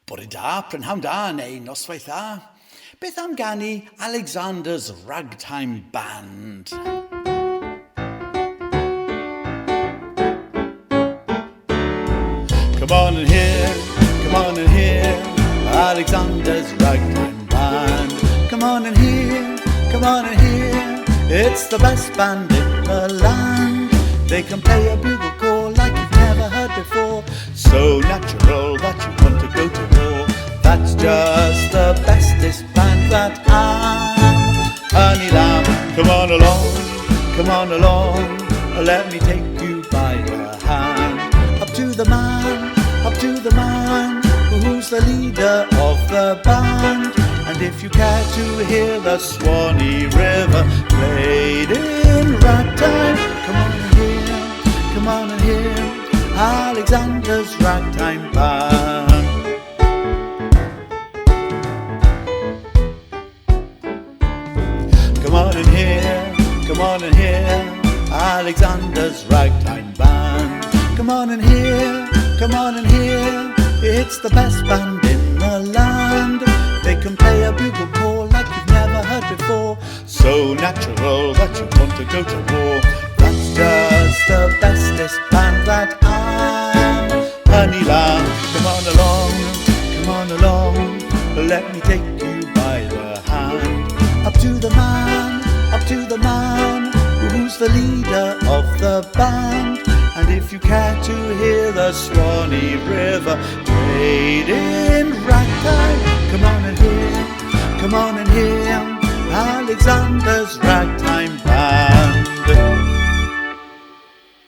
Bore da, prynhawn da, neu noswaith dda. Beth am ganu Alexander's Ragtime Band? Come on and hear Alexander's Ragtime Band. Come on and hear, it's the best band in the land. They can play a bugle call like you've never heard before, so natural that you want to go to war. That's just the bestest band that I'm, Honey Lamb. Come on along, let me take you by the hand. Up to the man, who's the leader of the band. And if you care to hear the Swanee River played in ragtime, come on and hear Alexander's Ragtime Band. Come on and hear Alexander's Ragtime Band. Come on and hear, it's the best band in the land. They can play a bugle call like you've never heard before, so natural that you want to go to war. That's just the bestest band that I'm, Honey Lamb. Come on along, let me take you by the hand. Up to the man, who's the leader of the band. And if you care to hear the Swanee River played in ragtime, come on and hear Alexander's Ragtime Band.